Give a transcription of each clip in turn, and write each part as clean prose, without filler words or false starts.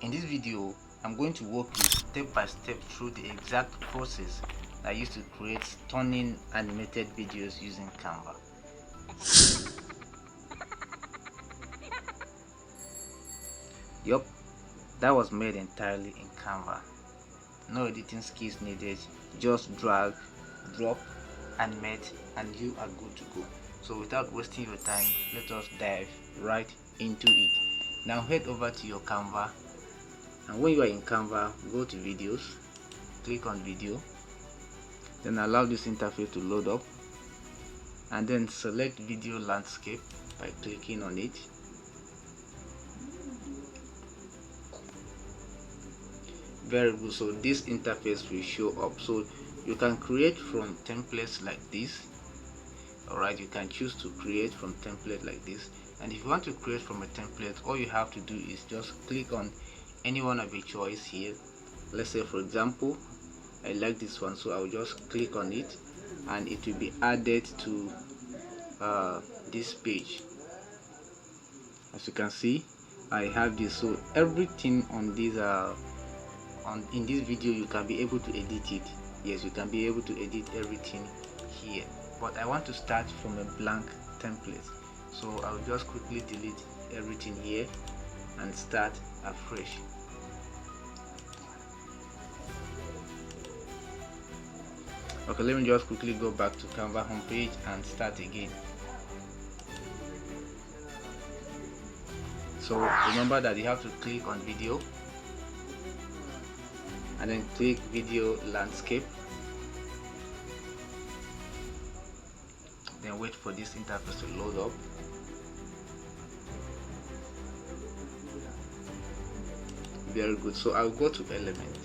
In this video, I'm going to walk you step by step through the exact process I used to create stunning animated videos using Canva. Yup, that was made entirely in Canva. No editing skills needed, just drag, drop, animate, and you are good to go. So without wasting your time, let us dive right into it. Now head over to your Canva, and when you are in Canva, go to videos, click on video, then allow this interface to load up, and then select video landscape by clicking on it. Very good. So this interface will show up, so you can create from templates like this. Alright, you can choose to create from template like this, and if you want to create from a template, all you have to do is just click on any one of your choice here. Let's say for example I like this one, so I'll just click on it and it will be added to this page. As you can see, I have this, so everything on this in this video you can be able to edit it. Yes, you can be able to edit everything here, but I want to start from a blank template, so I'll just quickly delete everything here and start afresh. Okay, let me just quickly go back to Canva homepage and start again. So remember that you have to click on video and then click video landscape, then wait for this interface to load up. Very good. So I'll go to element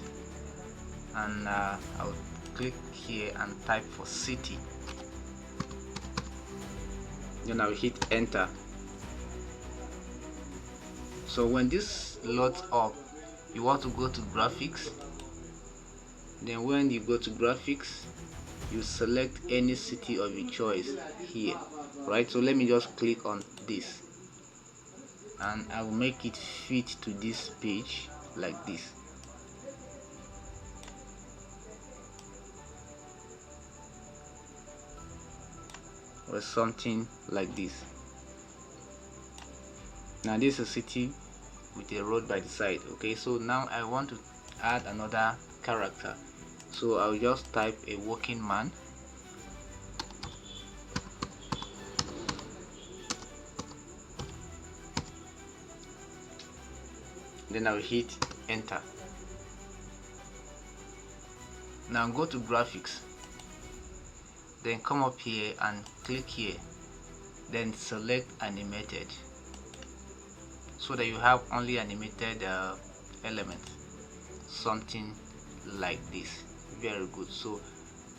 and I'll click here and type for city, then I'll hit enter. So when this loads up, you want to go to graphics, then when you go to graphics, you select any city of your choice here, right? So let me just click on this and I will make it fit to this page like this. Or something like this. Now this is a city with a road by the side. Okay, so now I want to add another character, so I'll just type a working man, then I'll hit enter. Now go to graphics, then come up here and click here, then select animated, so that you have only animated elements, something like this. Very good. So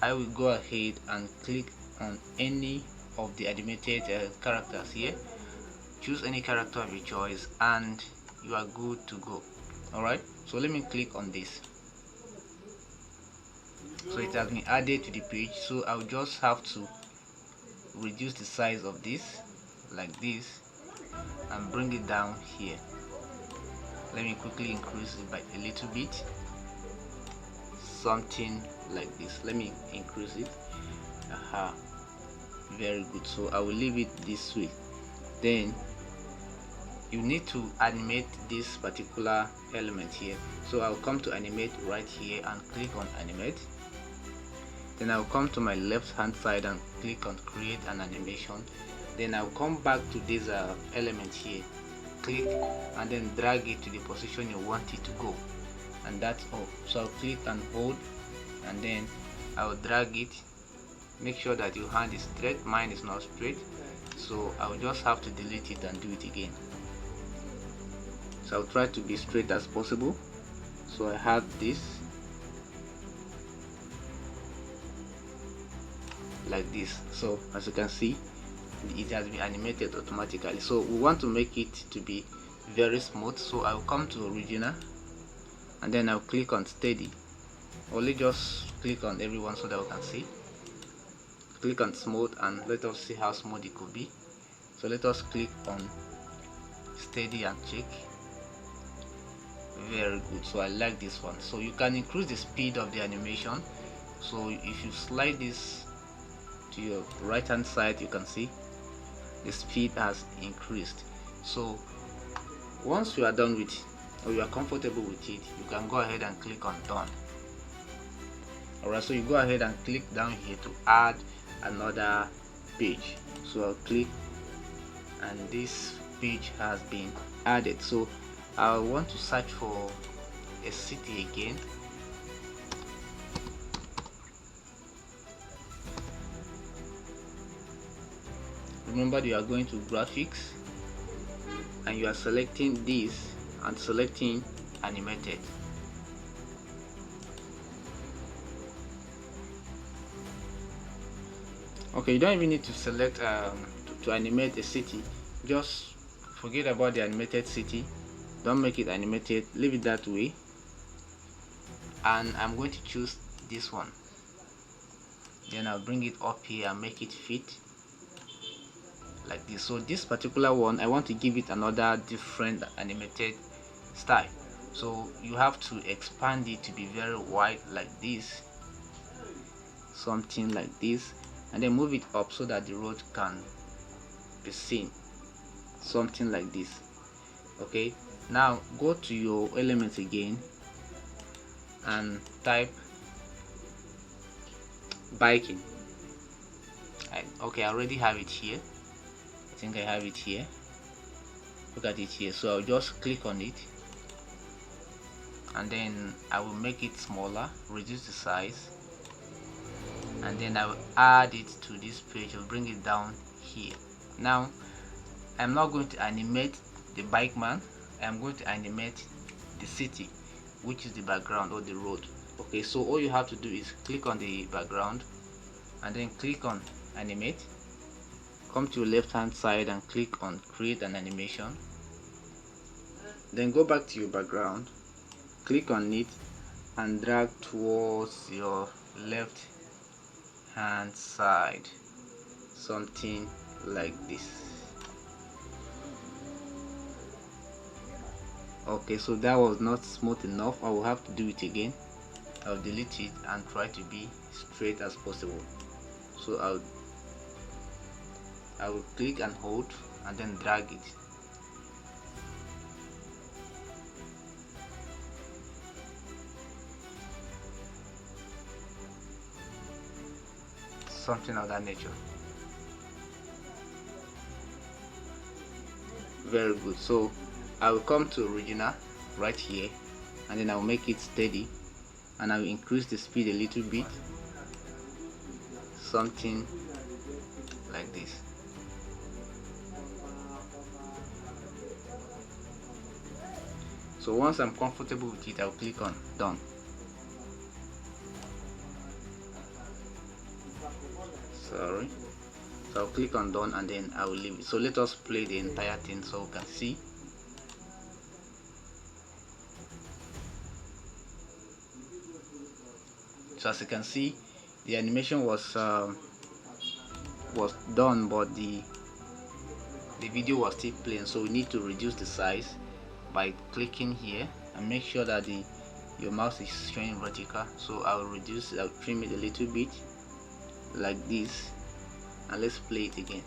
I will go ahead and click on any of the animated characters here, choose any character of your choice, and you are good to go. Alright, so let me click on this. So it has been added to the page, so I'll just have to reduce the size of this like this and bring it down here. Let me quickly increase it by a little bit, something like this. Let me increase it. Very good. So I will leave it this way. Then you need to animate this particular element here, so I'll come to animate right here and click on animate. Then I'll come to my left hand side and click on create an animation. Then I'll come back to this element here, click and then drag it to the position you want it to go, and that's all. So I'll click and hold, and then I'll drag it. Make sure that your hand is straight. Mine is not straight, so I'll just have to delete it and do it again. So I'll try to be straight as possible. So I have this like this. So as you can see, it has been animated automatically. So we want to make it to be very smooth, so I'll come to original and then I'll click on steady. Only just click on everyone so that we can see. Click on smooth and let us see how smooth it could be. So let us click on steady and check. Very good. So I like this one. So you can increase the speed of the animation. So if you slide this to your right hand side, you can see the speed has increased. So once you are done with it, or you are comfortable with it, you can go ahead and click on done. Alright, so you go ahead and click down here to add another page. So I'll click, and this page has been added. So I want to search for a city again. Remember, you are going to graphics and you are selecting this and selecting animated. Okay, you don't even need to select to animate a city. Just forget about the animated city. Don't make it animated, leave it that way. And I'm going to choose this one. Then I'll bring it up here and make it fit like this. So this particular one, I want to give it another different animated style. So you have to expand it to be very wide like this, something like this, and then move it up so that the road can be seen, something like this. Okay, now go to your elements again and type biking. Okay, I already have it here. I think I have it here. Look at it here. So I'll just click on it and then I will make it smaller, reduce the size, and then I will add it to this page. I'll bring it down here. Now I'm not going to animate the bike man, I'm going to animate the city, which is the background or the road. Okay, so all you have to do is click on the background and then click on animate, come to your left hand side and click on create an animation, then go back to your background, click on it and drag towards your left hand side, something like this. Okay, so that was not smooth enough. I will have to do it again. I'll delete it and try to be straight as possible. So I will click and hold and then drag it. Something of that nature. Very good. So I will come to original right here and then I will make it steady and I will increase the speed a little bit, something like this. So once I'm comfortable with it, I'll click on done. Sorry. So I'll click on done and then I will leave it. So let us play the entire thing so we can see. So as you can see, the animation was done, but the video was still playing. So we need to reduce the size by clicking here and make sure that your mouse is showing vertical. So I'll trim it a little bit like this, and let's play it again.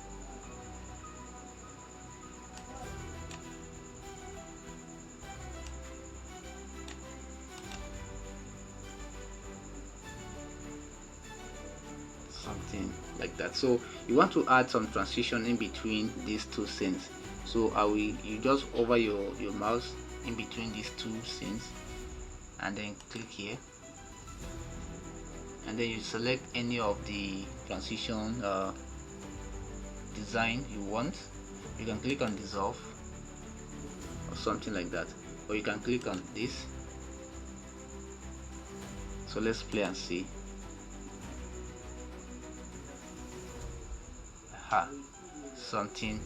Something like that. So you want to add some transition in between these two scenes. So you just hover your mouse in between these two scenes and then click here, and then you select any of the transition design you want. You can click on dissolve or something like that, or you can click on this. So let's play and see. Something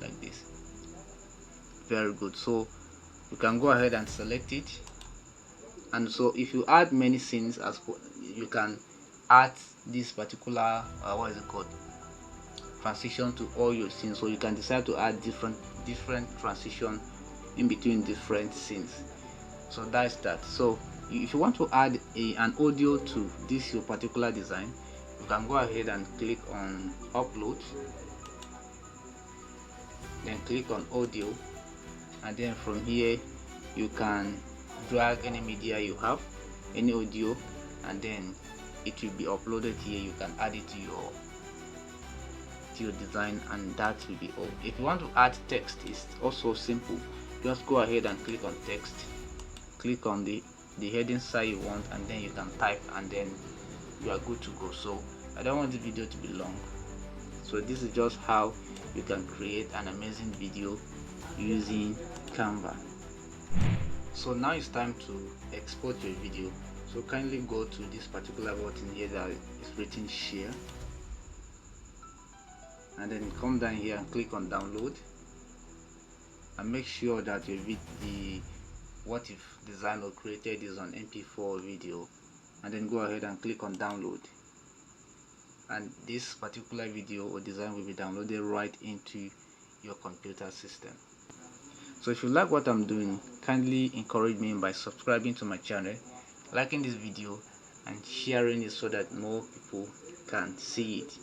like this. Very good. So you can go ahead and select it, and so if you add many scenes, as you can add this particular what is it called, transition to all your scenes. So you can decide to add different transition in between different scenes. So that's that. So if you want to add an audio to this your particular design, you can go ahead and click on upload, then click on audio, and then from here you can drag any media you have, any audio, and then it will be uploaded here. You can add it to your design, and that will be all. If you want to add text, it's also simple. Just go ahead and click on text, click on the heading side you want, and then you can type, and then you are good to go. So I don't want the video to be long, so this is just how you can create an amazing video using Canva. So now it's time to export your video. So kindly go to this particular button here that is written share, and then come down here and click on download, and make sure that your what if designed or created is on MP4 video, and then go ahead and click on download, and this particular video or design will be downloaded right into your computer system. So if you like what I'm doing, kindly encourage me by subscribing to my channel, liking this video, and sharing it so that more people can see it.